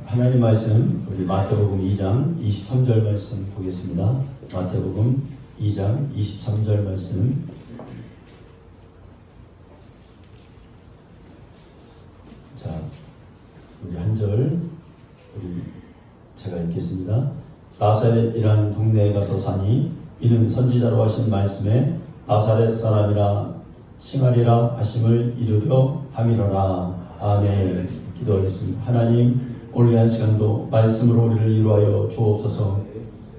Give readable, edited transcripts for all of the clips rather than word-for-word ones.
하나님 말씀 우리 마태복음 2장 23절 말씀 보겠습니다. 마태복음 2장 23절 말씀. 자, 우리 한 절 제가 읽겠습니다. 나사렛이라는 동네에 가서 사니 이는 선지자로 하신 말씀에 나사렛 사람이라 칭하리라 하심을 이루려 함이로라. 아멘. 기도하겠습니다. 하나님, 오늘 한 시간도 말씀으로 우리를 이루하여 주옵소서.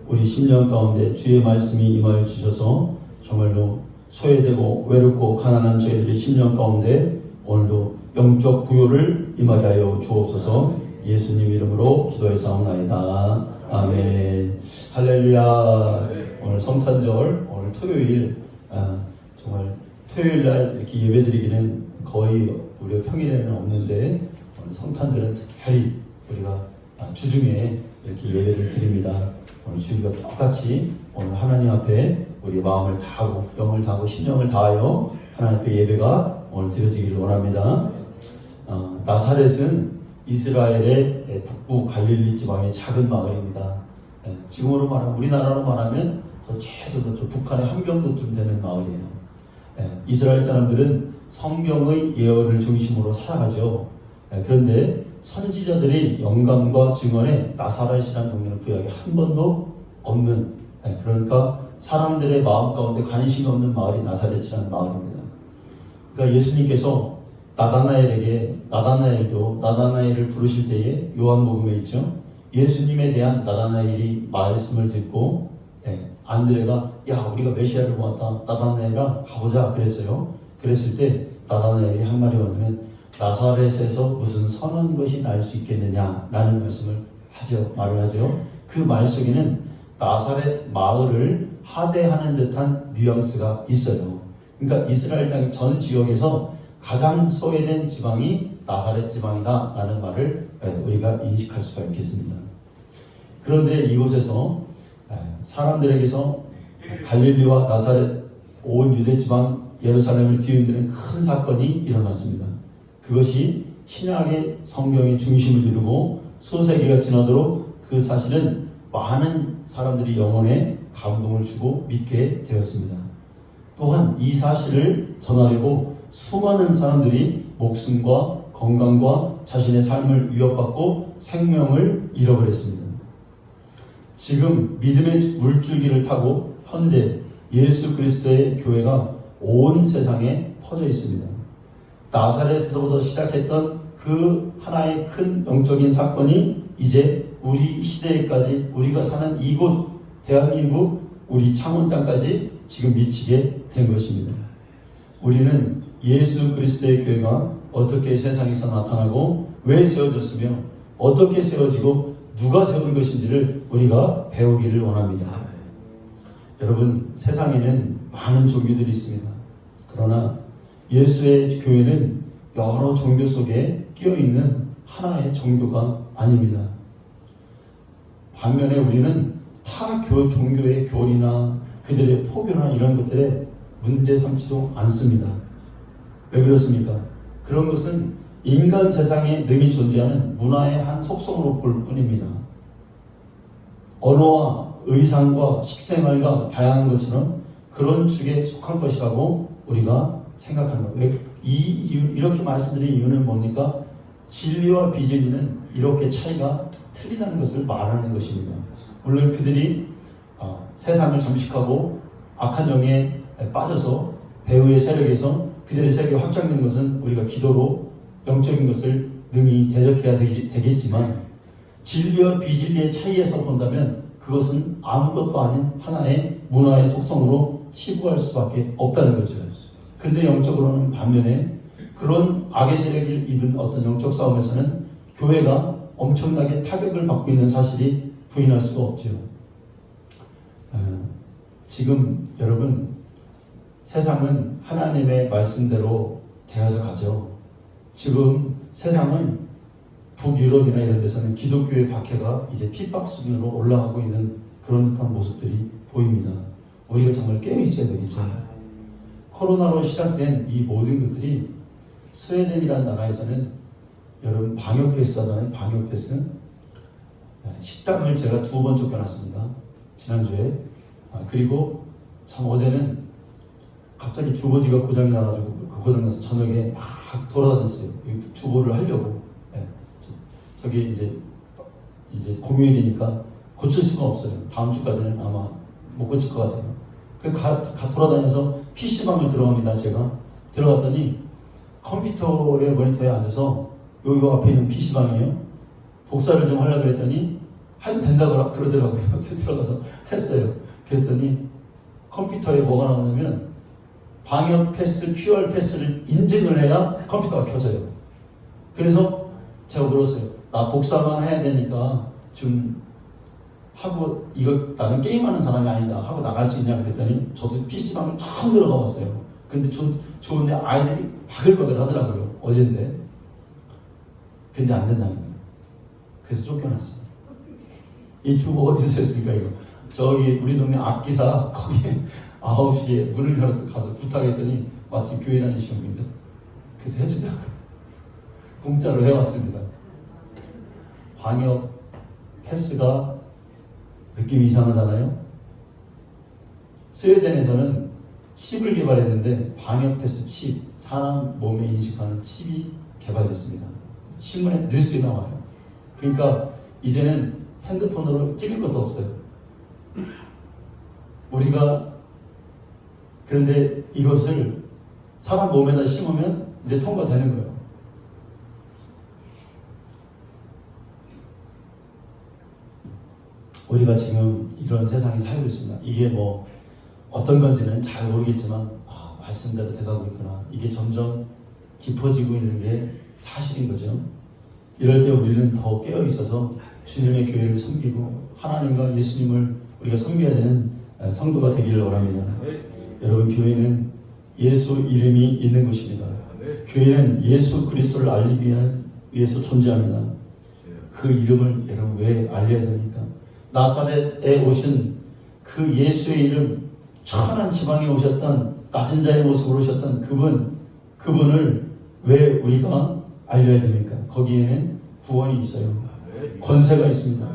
우리 심령 가운데 주의 말씀이 임하여 주셔서 정말로 소외되고 외롭고 가난한 저희들의 심령 가운데 오늘도 영적 부요를 임하게 하여 주옵소서. 예수님 이름으로 기도했사옵나이다. 아멘. 할렐루야. 오늘 성탄절, 오늘 토요일, 정말 토요일 날 이렇게 예배드리기는 거의 우리가 평일에는 없는데 오늘 성탄절은 특별히 우리가 주중에 이렇게 예배를 드립니다. 오늘 주일과 똑같이 오늘 하나님 앞에 우리 마음을 다하고 영을 다하고 신령을 다하여 하나님 앞에 예배가 오늘 드려지기를 원합니다. 나사렛은 이스라엘의 북부 갈릴리 지방의 작은 마을입니다. 지금으로 말하면 우리나라로 말하면 저 북한의 함경도쯤 되는 마을이에요. 이스라엘 사람들은 성경의 예언을 중심으로 살아가죠. 그런데 선지자들이 영감과 증언에 나사렛이라는 동네는 구약에 한 번도 없는, 그러니까 사람들의 마음 가운데 관심이 없는 마을이 나사렛이라는 마을입니다. 그러니까 예수님께서 나다나엘을 부르실 때에 요한복음에 있죠. 예수님에 대한 나다나엘이 말씀을 듣고 안드레가 야 우리가 메시아를 보았다. 나다나엘아 가보자 그랬어요. 그랬을 때 나다나엘이 한 말이 뭐냐면 나사렛에서 무슨 선한 것이 날 수 있겠느냐 라는 말을 하죠. 그 말 속에는 나사렛 마을을 하대하는 듯한 뉘앙스가 있어요. 그러니까 이스라엘 땅 전 지역에서 가장 소외된 지방이 나사렛 지방이다 라는 말을 우리가 인식할 수가 있겠습니다. 그런데 이곳에서 사람들에게서 갈릴리와 나사렛 온 유대 지방 예루살렘을 뒤흔드는 큰 사건이 일어났습니다. 그것이 신약의 성경의 중심을 이루고 수세기가 지나도록 그 사실은 많은 사람들이 영혼에 감동을 주고 믿게 되었습니다. 또한 이 사실을 전하려고 수많은 사람들이 목숨과 건강과 자신의 삶을 위협받고 생명을 잃어버렸습니다. 지금 믿음의 물줄기를 타고 현재 예수 그리스도의 교회가 온 세상에 퍼져 있습니다. 나사렛에서부터 시작했던 그 하나의 큰 영적인 사건이 이제 우리 시대에까지 우리가 사는 이곳 대한민국 우리 창원 땅까지 지금 미치게 된 것입니다. 우리는 예수 그리스도의 교회가 어떻게 세상에서 나타나고 왜 세워졌으며 어떻게 세워지고 누가 세운 것인지를 우리가 배우기를 원합니다. 여러분, 세상에는 많은 종교들이 있습니다. 그러나 예수의 교회는 여러 종교 속에 끼어있는 하나의 종교가 아닙니다. 반면에 우리는 타 종교의 교리나 그들의 포교나 이런 것들에 문제 삼지도 않습니다. 왜 그렇습니까? 그런 것은 인간 세상에 능히 존재하는 문화의 한 속성으로 볼 뿐입니다. 언어와 의상과 식생활과 다양한 것처럼 그런 축에 속한 것이라고 우리가 생각하는 거예요. 이렇게 말씀드린 이유는 뭡니까? 진리와 비진리는 이렇게 차이가 틀리다는 것을 말하는 것입니다. 물론 그들이 세상을 잠식하고 악한 영에 빠져서 배후의 세력에서 그들의 세력이 확장된 것은 우리가 기도로 영적인 것을 능히 대적해야 되겠지만 진리와 비진리의 차이에서 본다면 그것은 아무것도 아닌 하나의 문화의 속성으로 치부할 수밖에 없다는 거죠. 그런데 영적으로는 반면에 그런 악의 세력을 입은 어떤 영적 싸움에서는 교회가 엄청나게 타격을 받고 있는 사실이 부인할 수가 없죠. 지금 여러분 세상은 하나님의 말씀대로 되어서 가죠. 지금 세상은 북유럽이나 이런 데서는 기독교의 박해가 이제 핍박 수준으로 올라가고 있는 그런 듯한 모습들이 보입니다. 우리가 정말 깨어 있어야 되겠죠. 코로나로 시작된 이 모든 것들이 스웨덴이라는 나라에서는 여러분 방역 패스 하잖아요. 방역 패스. 식당을 제가 2번 쫓겨났습니다. 지난주에. 그리고 참 어제는 갑자기 주거지가 고장이 나가지고 그 고장나서 저녁에 막 돌아다녔어요. 주거를 하려고. 저기 이제 공휴일이니까 고칠 수가 없어요. 다음 주까지는 아마 못 고칠 것 같아요. 돌아다녀서 PC방을 들어갑니다. 제가 들어갔더니 컴퓨터의 모니터에 앉아서 요 앞에 있는 PC방이에요. 복사를 좀 하려고 그랬더니 해도 된다고 그러더라고요. 들어가서 했어요. 그랬더니 컴퓨터에 뭐가 나오냐면 방역 패스, QR 패스를 인증을 해야 컴퓨터가 켜져요. 그래서 제가 물었어요. 나 복사만 해야 되니까 좀 하고, 이거 나는 게임하는 사람이 아니다 하고 나갈 수 있냐 그랬더니 저도 PC방을 처음 들어가 봤어요. 근데 좋은데 아이들이 바글바글 하더라고요. 어젠데. 근데 안 된다는 거예요. 그래서 쫓겨났어요. 이 주보 어디서 했습니까 이거? 저기 우리 동네 악기사 거기에 9시에 문을 열어 가서 부탁했더니 마침 교회 다니시는 분들 그래서 해주더라고요. 공짜로 해왔습니다. 방역 패스가 느낌이 이상하잖아요. 스웨덴에서는 칩을 개발했는데 방역 패스 칩, 사람 몸에 인식하는 칩이 개발됐습니다. 신문에 뉴스에 나와요. 그러니까 이제는 핸드폰으로 찍을 것도 없어요. 우리가 그런데 이것을 사람 몸에다 심으면 이제 통과되는 거예요. 우리가 지금 이런 세상에 살고 있습니다. 이게 뭐 어떤 건지는 잘 모르겠지만 말씀대로 돼가고 있구나. 이게 점점 깊어지고 있는 게 사실인 거죠. 이럴 때 우리는 더 깨어 있어서 주님의 교회를 섬기고 하나님과 예수님을 우리가 섬겨야 되는 성도가 되기를 원합니다. 여러분, 교회는 예수 이름이 있는 곳입니다. 교회는 예수 그리스도를 알리기 위해서 존재합니다. 그 이름을 여러분 왜 알려야 됩니까? 나사렛에 오신 그 예수의 이름, 천한 지방에 오셨던 낮은 자의 모습으로 오셨던 그분을 왜 우리가 알려야 됩니까? 거기에는 구원이 있어요. 권세가 있습니다.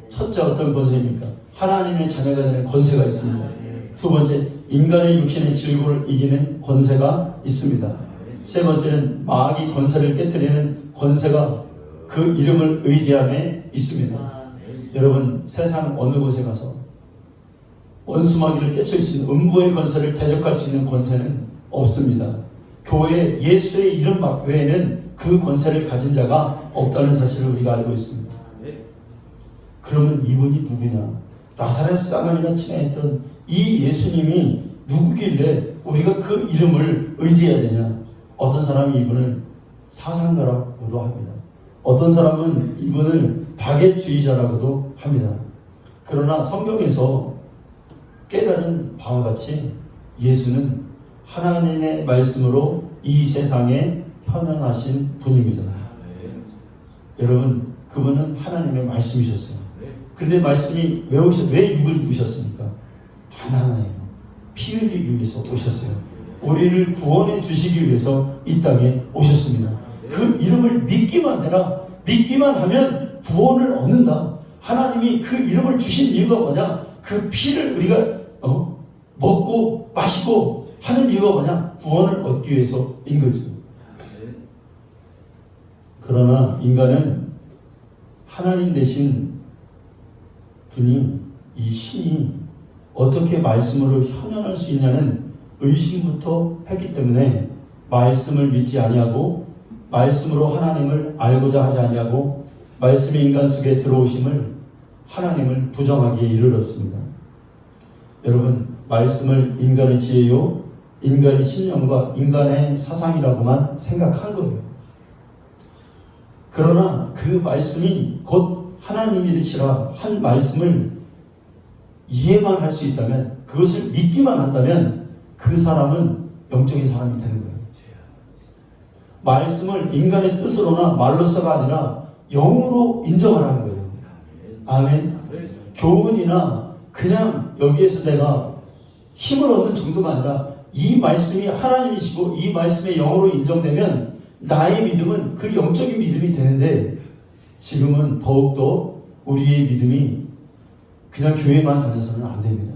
첫째, 어떤 권세입니까? 하나님의 자녀가 되는 권세가 있습니다. 두 번째, 인간의 육신의 질고를 이기는 권세가 있습니다. 세 번째는 마귀 권세를 깨뜨리는 권세가 그 이름을 의지함에 있습니다. 여러분, 세상 어느 곳에 가서 원수마귀를 깨칠 수 있는 음부의 권세를 대적할 수 있는 권세는 없습니다. 교회 예수의 이름 외에는 그 권세를 가진 자가 없다는 사실을 우리가 알고 있습니다. 그러면 이분이 누구냐? 나사렛 사람이나 친애했던 이 예수님이 누구길래 우리가 그 이름을 의지해야 되냐? 어떤 사람이 이분을 사상가라고도 합니다. 어떤 사람은 이분을 박애주의자라고도 합니다. 그러나 성경에서 깨달은 바와 같이 예수는 하나님의 말씀으로 이 세상에 현현하신 분입니다. 여러분, 그분은 하나님의 말씀이셨어요. 그런데 말씀이 왜 육을 입으셨습니까? 단 하나예요. 피 흘리기 위해서 오셨어요. 우리를 구원해 주시기 위해서 이 땅에 오셨습니다. 그 이름을 믿기만 해라. 믿기만 하면 구원을 얻는다. 하나님이 그 이름을 주신 이유가 뭐냐? 그 피를 우리가 먹고 마시고 하는 이유가 뭐냐? 구원을 얻기 위해서인 거죠. 그러나 인간은 하나님 되신 분이, 이 신이 어떻게 말씀으로 현현할 수 있냐는 의심부터 했기 때문에 말씀을 믿지 아니하고 말씀으로 하나님을 알고자 하지 아니하고 말씀이 인간 속에 들어오심을 하나님을 부정하기에 이르렀습니다. 여러분, 말씀을 인간의 지혜요, 인간의 신념과 인간의 사상이라고만 생각한 거예요. 그러나 그 말씀이 곧 하나님이시라 한 말씀을 이해만 할 수 있다면, 그것을 믿기만 한다면 그 사람은 영적인 사람이 되는 거예요. 말씀을 인간의 뜻으로나 말로서가 아니라 영으로 인정하라는 거예요. 아멘. 교훈이나 그냥 여기에서 내가 힘을 얻는 정도가 아니라 이 말씀이 하나님이시고 이 말씀의 영으로 인정되면 나의 믿음은 그 영적인 믿음이 되는데 지금은 더욱더 우리의 믿음이 그냥 교회만 다녀서는 안 됩니다.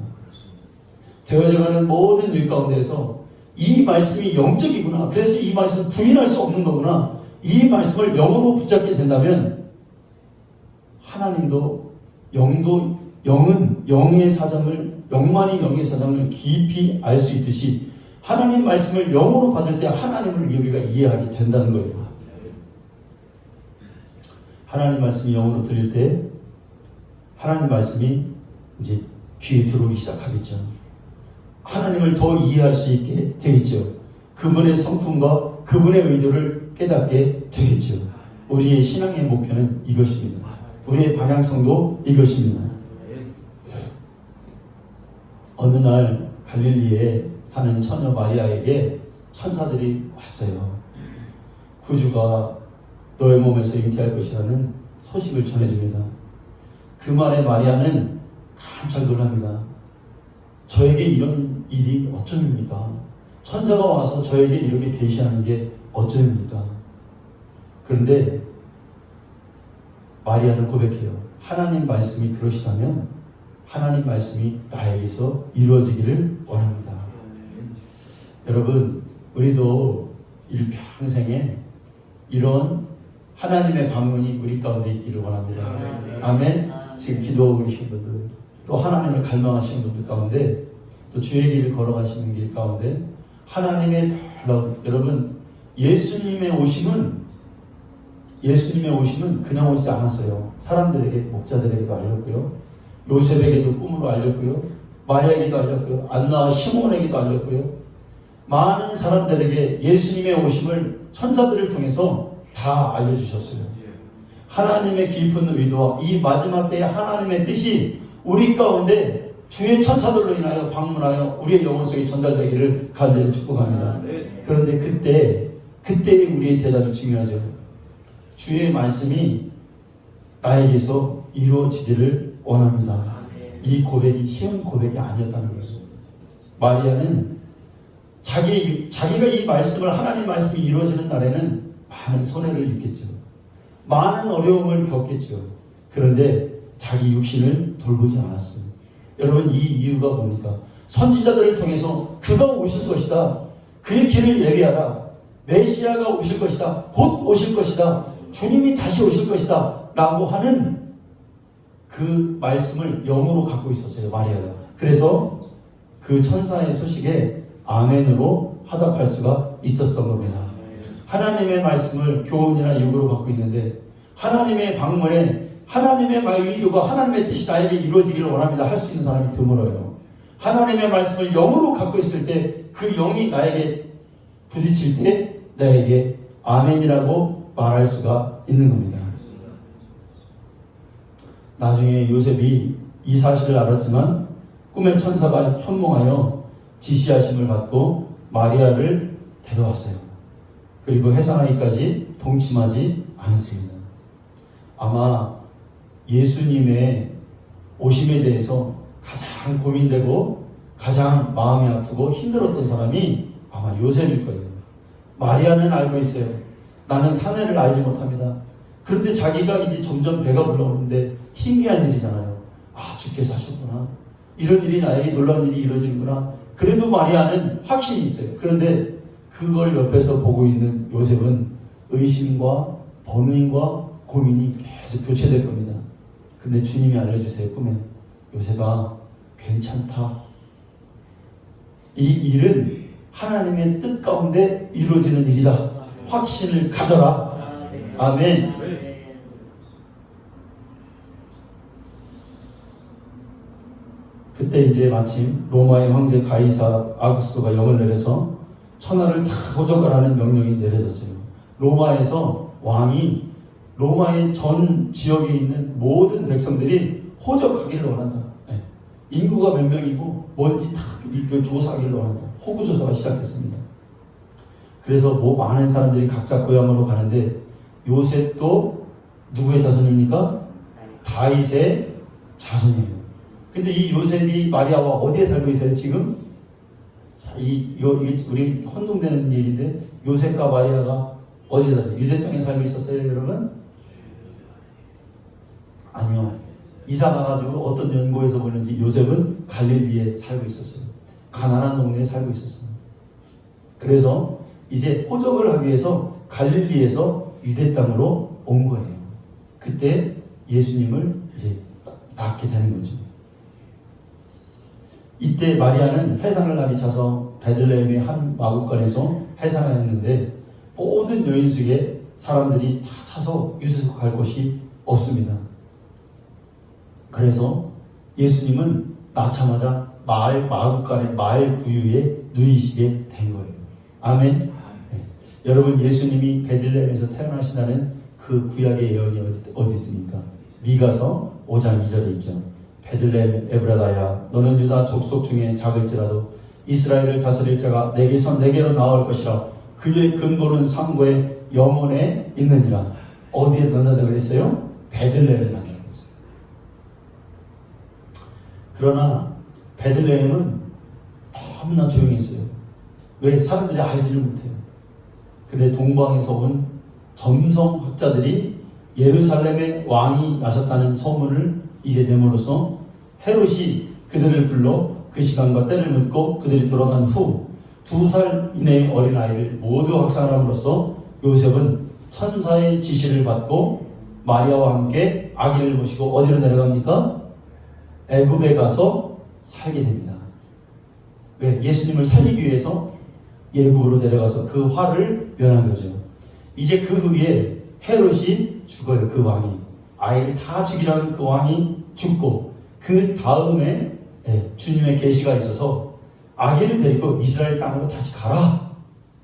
되어져가는 모든 일 가운데서 이 말씀이 영적이구나. 그래서 이 말씀을 부인할 수 없는 거구나. 이 말씀을 영으로 붙잡게 된다면 하나님도 영은 영의 사정을, 영만이 영의 사정을 깊이 알 수 있듯이 하나님 말씀을 영으로 받을 때 하나님을 우리가 이해하게 된다는 거예요. 하나님 말씀이 영으로 들릴 때 하나님 말씀이 이제 귀에 들어오기 시작하겠죠. 하나님을 더 이해할 수 있게 되겠죠. 그분의 성품과 그분의 의도를 깨닫게 되겠죠. 우리의 신앙의 목표는 이것입니다. 우리의 방향성도 이것입니다. 어느 날 갈릴리에 사는 처녀 마리아에게 천사들이 왔어요. 구주가 너의 몸에서 잉태할 것이라는 소식을 전해줍니다. 그 말에 마리아는 깜짝 놀랍니다. 저에게 이런 일이 어쩜입니까? 천사가 와서 저에게 이렇게 계시하는 게 어쩜입니까? 그런데 마리아는 고백해요. 하나님 말씀이 그러시다면 하나님 말씀이 나에게서 이루어지기를 원합니다. 여러분, 우리도 일평생에 이런 하나님의 방문이 우리 가운데 있기를 원합니다. 아멘. 지금 기도하고 계신 분들, 또 하나님을 갈망하시는 분들 가운데, 또 주의 길을 걸어가시는 길 가운데 하나님의 놀라운, 여러분, 예수님의 오심은 그냥 오지 않았어요. 사람들에게, 목자들에게도 알렸고요, 요셉에게도 꿈으로 알렸고요, 마리아에게도 알렸고요, 안나와 시몬에게도 알렸고요, 많은 사람들에게 예수님의 오심을 천사들을 통해서 다 알려주셨어요. 하나님의 깊은 의도와 이 마지막 때의 하나님의 뜻이 우리 가운데 주의 천사들로 인하여 방문하여 우리의 영혼 속에 전달되기를 간절히 축복합니다. 그런데 그때의 우리의 대답이 중요하죠. 주의 말씀이 나에게서 이루어지기를 원합니다. 이 고백이 쉬운 고백이 아니었다는 거죠. 마리아는 자기가 이 말씀을, 하나님 말씀이 이루어지는 날에는 많은 손해를 입겠죠. 많은 어려움을 겪겠죠. 그런데 자기 육신을 돌보지 않았어요. 여러분, 이 이유가 뭡니까? 선지자들을 통해서 그가 오실 것이다, 그의 길을 예비하라, 메시아가 오실 것이다, 곧 오실 것이다, 주님이 다시 오실 것이다 라고 하는 그 말씀을 영으로 갖고 있었어요, 마리아가. 그래서 그 천사의 소식에 아멘으로 화답할 수가 있었던 겁니다. 하나님의 말씀을 교훈이나 육으로 갖고 있는데 하나님의 방문에 하나님의 말 의도가, 하나님의 뜻이 나에게 이루어지기를 원합니다 할 수 있는 사람이 드물어요. 하나님의 말씀을 영으로 갖고 있을 때 그 영이 나에게 부딪힐 때 나에게 아멘이라고 말할 수가 있는 겁니다. 나중에 요셉이 이 사실을 알았지만 꿈의 천사가 현몽하여 지시하심을 받고 마리아를 데려왔어요. 그리고 해산하기까지 동침하지 않았습니다. 아마 예수님의 오심에 대해서 가장 고민되고 가장 마음이 아프고 힘들었던 사람이 아마 요셉일 거예요. 마리아는 알고 있어요. 나는 사내를 알지 못합니다. 그런데 자기가 이제 점점 배가 불러오는데 희미한 일이잖아요. 아, 주께서 하셨구나. 이런 일이 나에게 놀라운 일이 이루어지는구나. 그래도 마리아는 확신이 있어요. 그런데 그걸 옆에서 보고 있는 요셉은 의심과 번민과 고민이 계속 교체될 겁니다. 근데 주님이 알려주세요. 꿈에, 요셉아, 괜찮다. 이 일은 하나님의 뜻 가운데 이루어지는 일이다. 확신을 가져라. 아멘. 그때 이제 마침 로마의 황제 가이사 아구스토가 영을 내려서 천하를 다 호적하라는 명령이 내려졌어요. 로마에서 왕이 로마의 전 지역에 있는 모든 백성들이 호적하기를 원한다. 네. 인구가 몇 명이고 뭔지 다 조사하기를 원한다. 호구 조사가 시작됐습니다. 그래서 많은 사람들이 각자 고향으로 가는데 요셉도 누구의 자손입니까? 다윗의 자손이에요. 근데 이 요셉이 마리아와 어디에 살고 있어요 지금? 자, 이거 우리 혼동되는 일인데 요셉과 마리아가 어디다? 유대 땅에 살고 있었어요, 여러분? 아니요. 이사 가가지고 어떤 연구에서 보는지 요셉은 갈릴리에 살고 있었어요. 가난한 동네에 살고 있었어요. 그래서 이제 호적을 하기 위해서 갈릴리에서 유대 땅으로 온 거예요. 그때 예수님을 이제 낳게 되는 거죠. 이때 마리아는 해산을 날이 차서 베들레헴의 한 마구간에서 해산을 했는데 모든 여인 중에 사람들이 다 차서 유수할 곳이 없습니다. 그래서 예수님은 낳자마자 마구간의 마을 구유에 누이시게 된 거예요. 아멘. 네. 여러분, 예수님이 베들레헴에서 태어나신다는 그 구약의 예언이 어디 있습니까? 미가서 5장 2절에 있죠. 베들레헴 에브라다야, 너는 유다 족속 중에 작을지라도 이스라엘을 다스릴 자가 내게로 나올 것이라. 그의 근거는 상고의 영혼에 있느니라. 어디에 난다고 그랬어요? 베들레헴에 난다고 그랬어요. 그러나 베들레헴은 너무나 조용했어요. 왜? 사람들이 알지를 못해요. 근데 동방에서 온 점성학자들이 예루살렘에 왕이 나셨다는 소문을 이제 내므로써 헤롯이 그들을 불러 그 시간과 때를 묻고 그들이 돌아간 후 2살 이내의 어린아이를 모두 학살함으로써 요셉은 천사의 지시를 받고 마리아와 함께 아기를 모시고 어디로 내려갑니까? 애굽에 가서 살게 됩니다. 왜? 예수님을 살리기 위해서 애굽으로 내려가서 그 화를 면한 거죠. 이제 그 후에 헤롯이 죽어요. 그 왕이. 아이를 다 죽이라는 그 왕이 죽고 그 다음에 주님의 계시가 있어서 아기를 데리고 이스라엘 땅으로 다시 가라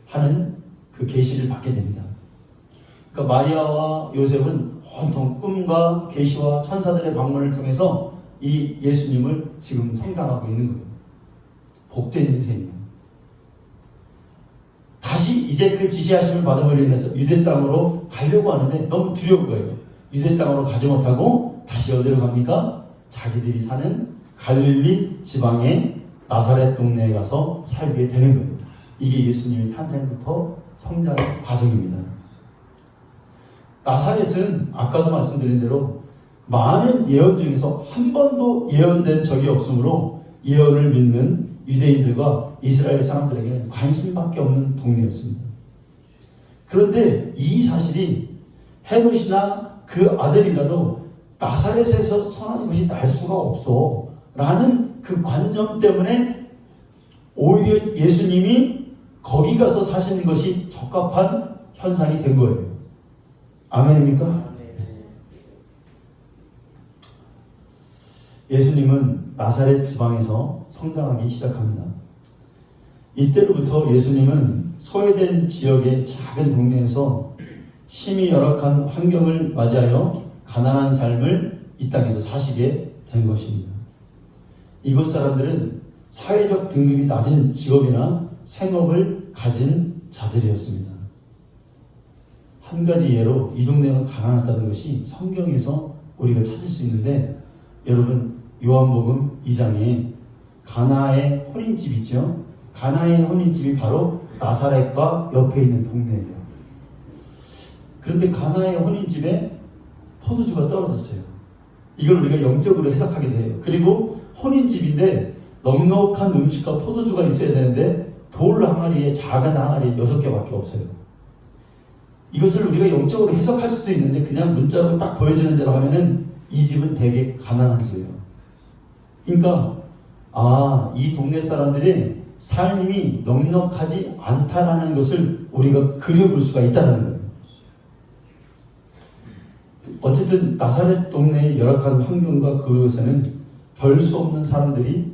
하는 그 계시를 받게 됩니다. 그러니까 마리아와 요셉은 온통 꿈과 계시와 천사들의 방문을 통해서 이 예수님을 지금 성장하고 있는 거예요. 복된 인생이에요. 다시 이제 그 지시하심을 받음으로 인해서 유대 땅으로 가려고 하는데 너무 두려운 거예요. 유대 땅으로 가지 못하고 다시 어디로 갑니까? 자기들이 사는 갈릴리 지방의 나사렛 동네에 가서 살게 되는 거예요. 이게 예수님의 탄생부터 성장의 과정입니다. 나사렛은 아까도 말씀드린 대로 많은 예언 중에서 한 번도 예언된 적이 없으므로 예언을 믿는 유대인들과 이스라엘 사람들에게 관심밖에 없는 동네였습니다. 그런데 이 사실이 헤롯이나 그 아들이라도 나사렛에서 선한 것이 날 수가 없어 라는 그 관념 때문에 오히려 예수님이 거기 가서 사시는 것이 적합한 현상이 된 거예요. 아멘입니까? 예수님은 나사렛 지방에서 성장하기 시작합니다. 이때로부터 예수님은 소외된 지역의 작은 동네에서 심히 열악한 환경을 맞이하여 가난한 삶을 이 땅에서 사시게 된 것입니다. 이곳 사람들은 사회적 등급이 낮은 직업이나 생업을 가진 자들이었습니다. 한 가지 예로 이 동네가 가난하다는 것이 성경에서 우리가 찾을 수 있는데, 여러분 요한복음 2장에 가나의 혼인집 있죠? 가나의 혼인집이 바로 나사렛과 옆에 있는 동네예요. 그런데 가나의 혼인집에 포도주가 떨어졌어요. 이걸 우리가 영적으로 해석하게 돼요. 그리고 혼인집인데 넉넉한 음식과 포도주가 있어야 되는데 돌 항아리에 작은 항아리 6개밖에 없어요. 이것을 우리가 영적으로 해석할 수도 있는데 그냥 문자로 딱 보여주는 대로 하면은 이 집은 되게 가난한 집이에요. 그러니까 이 동네 사람들의 삶이 넉넉하지 않다라는 것을 우리가 그려볼 수가 있다는 거예요. 어쨌든 나사렛 동네의 열악한 환경과 그곳에는 별 수 없는 사람들이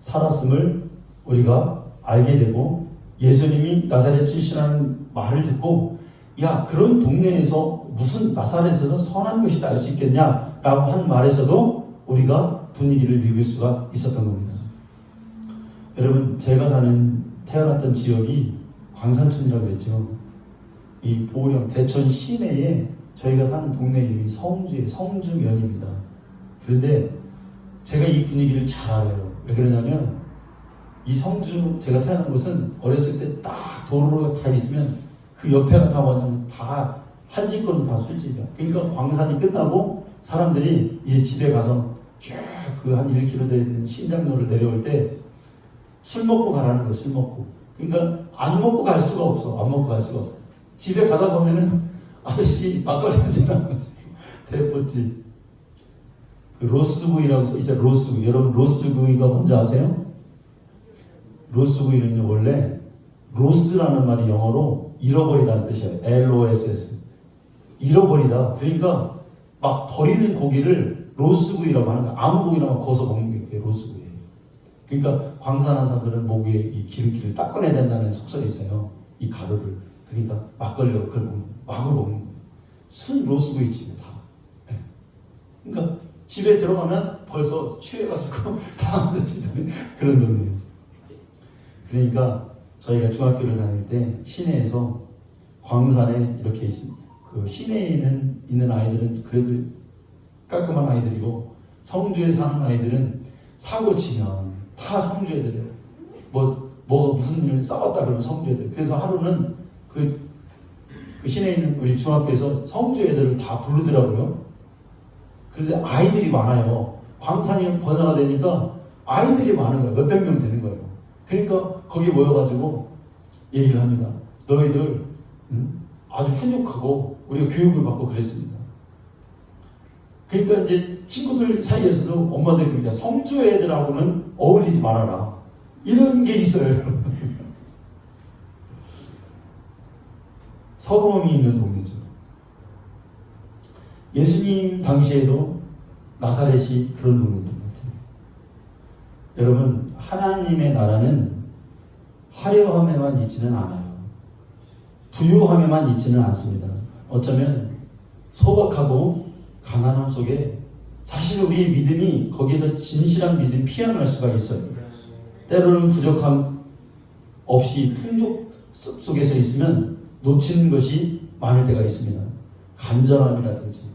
살았음을 우리가 알게 되고, 예수님이 나사렛 출신이라는 말을 듣고 야, 그런 동네에서 무슨 나사렛에서 선한 것이 날 수 있겠냐 라고 한 말에서도 우리가 분위기를 읽을 수가 있었던 겁니다. 여러분, 제가 태어났던 지역이 광산촌이라고 그랬죠. 이 보령 대천 시내에 저희가 사는 동네 이름이 성주면입니다. 그런데 제가 이 분위기를 잘 알아요. 왜 그러냐면 이 성주, 제가 태어난 곳은 어렸을 때 딱 도로가 다 있으면 그 옆에가 다 뭐냐면 다 한집권은 다 술집이야. 그러니까 광산이 끝나고 사람들이 이제 집에 가서 쭉 그 한 1km 되는 신장로를 내려올 때 술 먹고 가라는 거야. 술 먹고. 그러니까 안 먹고 갈 수가 없어. 안 먹고 갈 수가 없어. 집에 가다 보면은 아저씨 막걸리 한잔 하는 거지. 대포집. 그 로스구이라고 써 있죠. 로스구이. 여러분 로스구이가 뭔지 아세요? 로스구이는요 원래 로스라는 말이 영어로 잃어버리다는 뜻이에요. LOSS. 잃어버리다. 그러니까 막 버리는 고기를 로스구이라고 하는 거야. 아무 고기나 막 거서 먹는 게 그게 로스구이예요. 그러니까 광산한 사람들은 목 위에 이 기름기를 닦아내야 된다는 속설이 있어요. 이 가루를. 그러니까 막걸리로 그걸 먹는 거예요. 막으로 먹는 거예요. 순 로스구이 집에 다. 네. 그러니까 집에 들어가면 벌써 취해가지고 다 그런 동네예요. 그러니까 저희가 중학교를 다닐 때 시내에서 광산에 이렇게 그 시내에 있는 아이들은 그래도 깔끔한 아이들이고 성주에 사는 아이들은 사고 치면 다 성주 애들이에요. 뭐가 무슨 일을 싸웠다 그러면 성주 애들. 그래서 하루는 그 시내에 있는 우리 중학교에서 성주 애들을 다 부르더라고요. 그런데 아이들이 많아요. 광산이 번화가 되니까 아이들이 많은 거예요. 몇백 명 되는 거예요. 그러니까 거기 모여가지고 얘기를 합니다. 너희들 아주 훈육하고 우리가 교육을 받고 그랬습니다. 그러니까 이제 친구들 사이에서도 엄마들이 그러니까 성주 애들하고는 어울리지 말아라. 이런 게 있어요. 서러움이 있는 동네죠. 예수님 당시에도 나사렛이 그런 동네였던 것 같아요. 여러분, 하나님의 나라는 화려함에만 있지는 않아요. 부유함에만 있지는 않습니다. 어쩌면 소박하고 가난함 속에 사실 우리의 믿음이 거기서 진실한 믿음이 피어날 수가 있어요. 때로는 부족함 없이 풍족 속에서 있으면 놓치는 것이 많을 때가 있습니다. 간절함이라든지.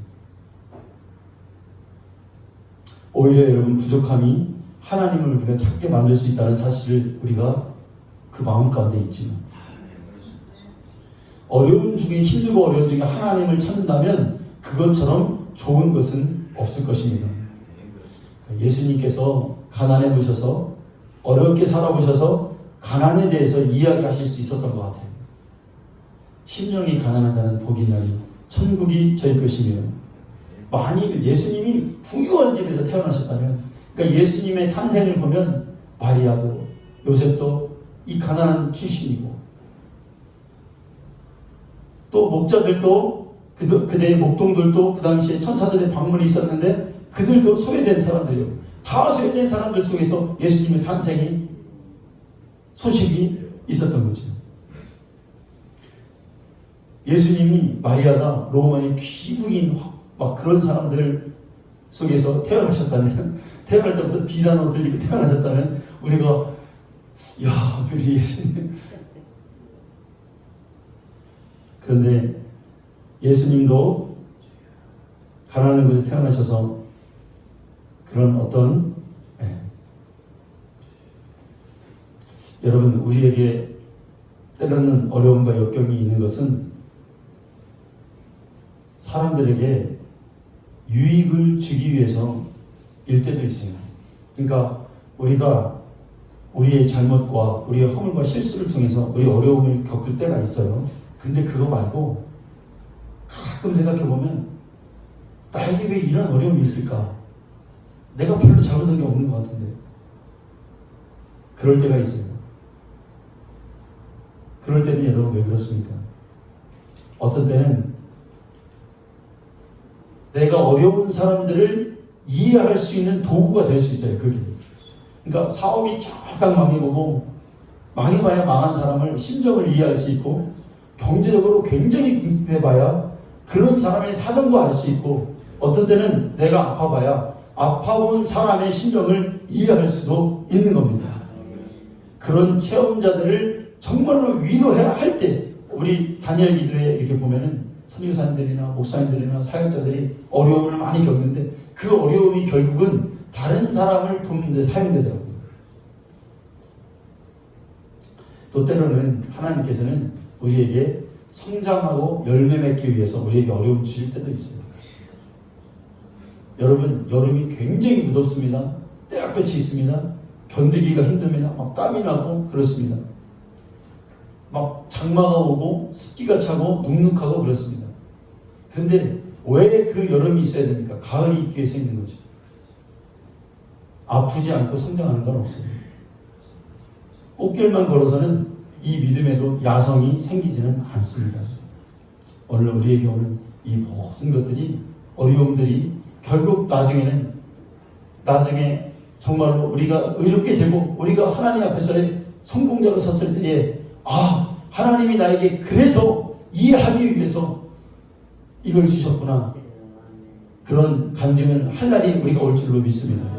오히려 여러분 부족함이 하나님을 우리가 찾게 만들 수 있다는 사실을 우리가 그 마음 가운데 있지만 어려운 중에 힘들고 어려운 중에 하나님을 찾는다면 그것처럼 좋은 것은 없을 것입니다. 예수님께서 가난해 보셔서 어렵게 살아보셔서 가난에 대해서 이야기하실 수 있었던 것 같아요. 심령이 가난한 자는 복이 있나니 천국이 저희 것이며 만일 예수님이 부유한 집에서 태어나셨다면 그러니까 예수님의 탄생을 보면 마리아도 요셉도 이 가난한 출신이고 또 목자들도 그대의 목동들도 그 당시에 천사들의 방문이 있었는데 그들도 소외된 사람들이요. 다 소외된 사람들 속에서 예수님의 탄생이 소식이 있었던 거죠. 예수님이 마리아가 로마의 귀부인 막 그런 사람들 속에서 태어나셨다면 태어날 때부터 비단 옷을 입고 태어나셨다면 우리가 야 우리 예수님 그런데 예수님도 가난한 곳에 태어나셔서 그런 어떤 여러분 우리에게 때로는 어려움과 역경이 있는 것은 사람들에게 유익을 주기 위해서일 때도 있어요. 그러니까 우리가 우리의 잘못과 우리의 허물과 실수를 통해서 우리 어려움을 겪을 때가 있어요. 근데 그거 말고 가끔 생각해보면 나에게 왜 이런 어려움이 있을까? 내가 별로 잘못한 게 없는 것 같은데 그럴 때가 있어요. 그럴 때는 여러분 왜 그렇습니까? 어떤 때는 내가 어려운 사람들을 이해할 수 있는 도구가 될 수 있어요. 그게. 그러니까 사업이 쫄딱 망해보고 망해봐야 망한 사람을 심정을 이해할 수 있고 경제적으로 굉장히 궁핍해봐야 그런 사람의 사정도 알 수 있고 어떤 때는 내가 아파봐야 아파본 사람의 심정을 이해할 수도 있는 겁니다. 그런 체험자들을 정말로 위로해야 할 때 우리 다니엘 기도에 이렇게 보면은 선교사님들이나 목사님들이나 사역자들이 어려움을 많이 겪는데 그 어려움이 결국은 다른 사람을 돕는 데 사용되더라고요. 또 때로는 하나님께서는 우리에게 성장하고 열매 맺기 위해서 우리에게 어려움 주실 때도 있어요. 여러분, 여름이 굉장히 무덥습니다. 때약볕이 있습니다. 견디기가 힘듭니다. 막 땀이 나고 그렇습니다. 막 장마가 오고 습기가 차고 눅눅하고 그렇습니다. 그런데 왜 그 여름이 있어야 됩니까? 가을이 있기 위해서 있는 거죠. 아프지 않고 성장하는 건 없어요. 꽃길만 걸어서는 이 믿음에도 야성이 생기지는 않습니다. 오늘 우리에게 오는 이 모든 것들이, 어려움들이 결국 나중에 정말로 우리가 의롭게 되고 우리가 하나님 앞에서의 성공자로 섰을 때에 하나님이 나에게 그래서 이해하기 위해서 이걸 주셨구나, 그런 간증을 할 날이 우리가 올 줄로 믿습니다.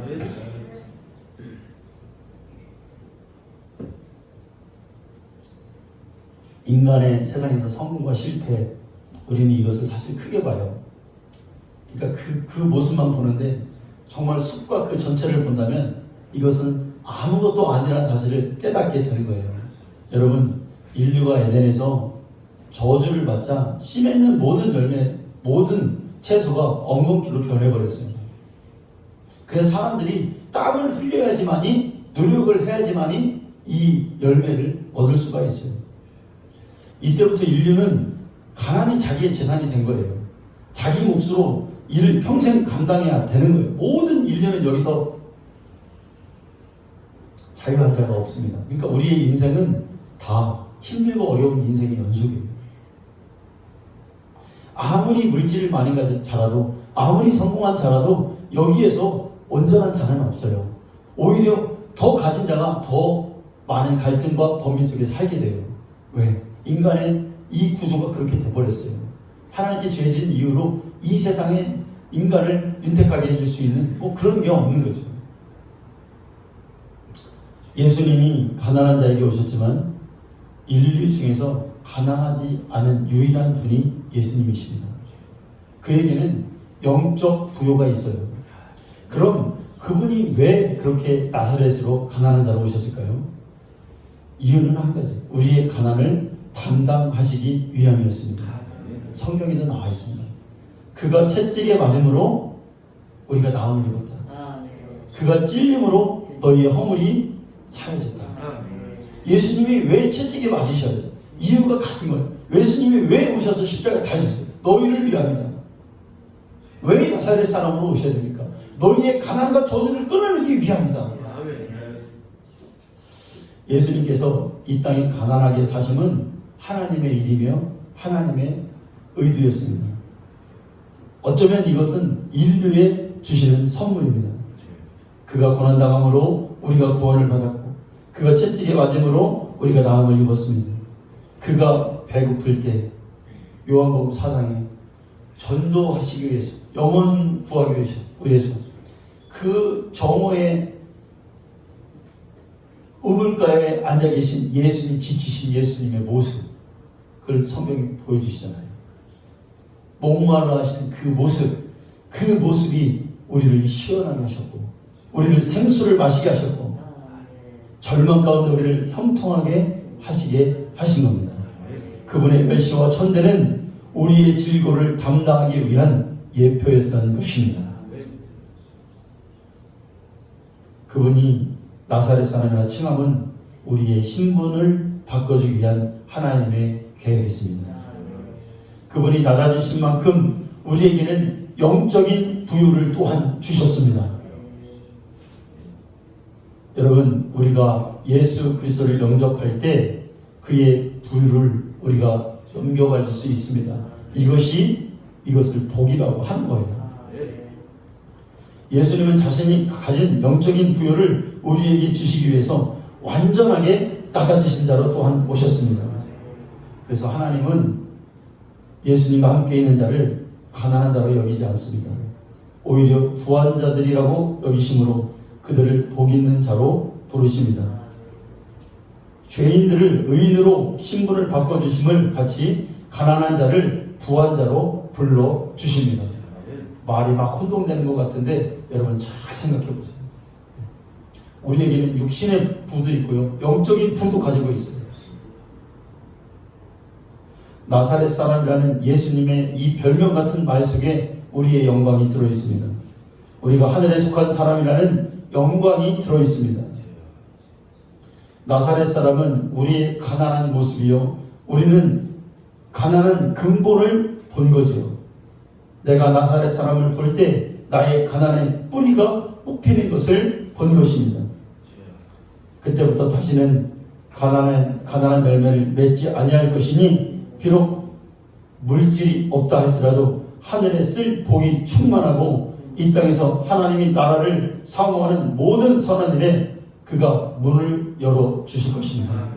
인간의 세상에서 성공과 실패, 우리는 이것을 사실 크게 봐요. 그러니까 그 모습만 보는데 정말 숲과 그 전체를 본다면 이것은 아무것도 아니라는 사실을 깨닫게 되는 거예요. 여러분, 인류가 에덴에서 저주를 받자 씨 맺는 모든 열매, 모든 채소가 엉겅퀴로 변해버렸어요. 그래서 사람들이 땀을 흘려야지만이, 노력을 해야지만이 이 열매를 얻을 수가 있어요. 이때부터 인류는 가난이 자기의 재산이 된 거예요. 자기 몫으로 일을 평생 감당해야 되는 거예요. 모든 인류는 여기서 자유한 자가 없습니다. 그러니까 우리의 인생은 다 힘들고 어려운 인생의 연속이에요. 아무리 물질을 많이 가진 자라도, 아무리 성공한 자라도 여기에서 온전한 자는 없어요. 오히려 더 가진 자가 더 많은 갈등과 범위 속에 살게 돼요. 왜? 인간의 이 구조가 그렇게 돼버렸어요. 하나님께 죄진 이후로 이 세상에 인간을 윤택하게 해줄 수 있는 그런 게 없는 거죠. 예수님이 가난한 자에게 오셨지만 인류 중에서 가난하지 않은 유일한 분이 예수님이십니다. 그에게는 영적 부요가 있어요. 그럼 그분이 왜 그렇게 나사렛으로 가난한 자로 오셨을까요? 이유는 한 가지, 우리의 가난을 담당하시기 위함이었습니다. 성경에도 나와 있습니다. 그가 채찍에 맞음으로 우리가 나음을 입었다. 그가 찔림으로 너희의 허물이 사해졌다. 예수님이 왜 채찍에 맞으셔야 돼요? 이유가 같은 거예요. 예수님이 왜 오셔서 십자가에 달리셨어요? 너희를 위함이다. 왜 나사렛 사람으로 오셔야 됩니까? 너희의 가난과 저주를 끊어내기 위함이다. 예수님께서 이 땅에 가난하게 사심은 하나님의 일이며 하나님의 의도였습니다. 어쩌면 이것은 인류에 주시는 선물입니다. 그가 고난당함으로 우리가 구원을 받았고, 그가 채찍에 맞음으로 우리가 나음을 입었습니다. 그가 배고플 때 요한복음 4장에 전도하시기 위해서, 영혼 구하기 위해서 그 정오의 우물가에 앉아 계신 예수님, 지치신 예수님의 모습, 그걸 성경이 보여주시잖아요. 목말라 하신 그 모습이 우리를 시원하게 하셨고, 우리를 생수를 마시게 하셨고, 절망 가운데 우리를 형통하게 하시게 하신 겁니다. 그분의 멸시와 천대는 우리의 질고를 담당하기 위한 예표였던 것입니다. 그분이 나사렛 사람이라 칭함은 우리의 신분을 바꿔주기 위한 하나님의 계획이었습니다. 그분이 낮아지신 만큼 우리에게는 영적인 부유를 또한 주셨습니다. 여러분, 우리가 예수 그리스도를 영접할 때 그의 부유를 우리가 넘겨갈 수 있습니다. 이것을 복이라고 하는 거예요. 예수님은 자신이 가진 영적인 부여를 우리에게 주시기 위해서 완전하게 낮아지신 자로 또한 오셨습니다. 그래서 하나님은 예수님과 함께 있는 자를 가난한 자로 여기지 않습니다. 오히려 부한 자들이라고 여기심으로 그들을 복 있는 자로 부르십니다. 죄인들을 의인으로 신분을 바꿔주심을 같이 가난한 자를 부한 자로 불러주십니다. 말이 막 혼동되는 것 같은데 여러분 잘 생각해 보세요. 우리에게는 육신의 부도 있고요, 영적인 부도 가지고 있어요. 나사렛 사람이라는 예수님의 이 별명 같은 말 속에 우리의 영광이 들어있습니다. 우리가 하늘에 속한 사람이라는 영광이 들어있습니다. 나사렛 사람은 우리의 가난한 모습이요, 우리는 가난한 근본을 본 거죠. 내가 나사렛 사람을 볼 때 나의 가난의 뿌리가 뽑히는 것을 본 것입니다. 그때부터 다시는 가난한 열매를 맺지 아니할 것이니, 비록 물질이 없다 할지라도 하늘에 쓸 복이 충만하고 이 땅에서 하나님이 나라를 사모하는 모든 선한 일에 그가 문을 열어 주실 것입니다.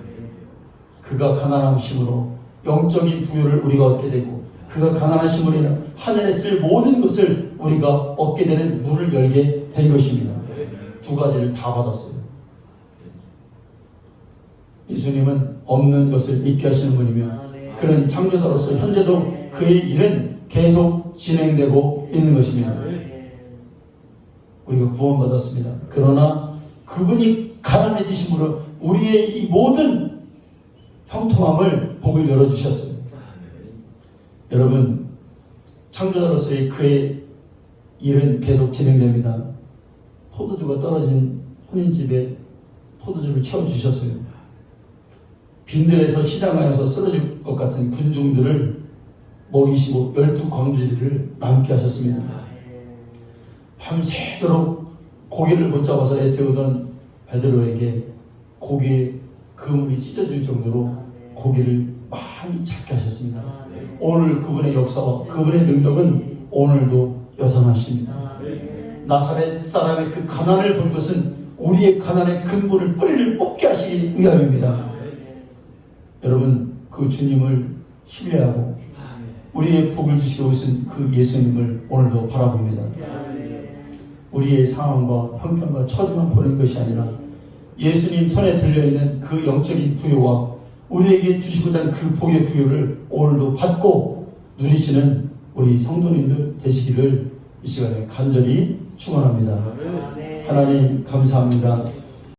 그가 가난하심으로 영적인 부유를 우리가 얻게 되고, 그가 가난하심으로 인해 하늘에 쓸 모든 것을 우리가 얻게 되는 문을 열게 된 것입니다. 두 가지를 다 받았어요. 예수님은 없는 것을 있게 하시는 분이며, 그는 창조자로서 현재도 그의 일은 계속 진행되고 있는 것입니다. 우리가 구원받았습니다. 그러나 그분이 가난해지심으로 우리의 이 모든 형통함을, 복을 열어주셨어요. 여러분, 창조자로서의 그의 일은 계속 진행됩니다. 포도주가 떨어진 혼인집에 포도주를 채워주셨어요. 빈들에서 시장하여서 쓰러질 것 같은 군중들을 먹이시고 12광주리를 남게 하셨습니다. 밤새도록 고기를 못 잡아서 애태우던 베드로에게 고기의 그물이 찢어질 정도로 고기를 많이 잡게 하셨습니다. 오늘 그분의 역사와 그분의 능력은 오늘도 여전하십니다. 나사렛 사람의 그 가난을 본 것은 우리의 가난의 근본을, 뿌리를 뽑게 하시기 위함입니다. 여러분, 그 주님을 신뢰하고 우리의 복을 주시기 오신 그 예수님을 오늘도 바라봅니다. 우리의 상황과 형편과 처지만 보는 것이 아니라 예수님 손에 들려있는 그 영적인 부요와 우리에게 주시고자 하는 그 복의 부요를 오늘도 받고 누리시는 우리 성도님들 되시기를 이 시간에 간절히 축원합니다. 하나님 감사합니다.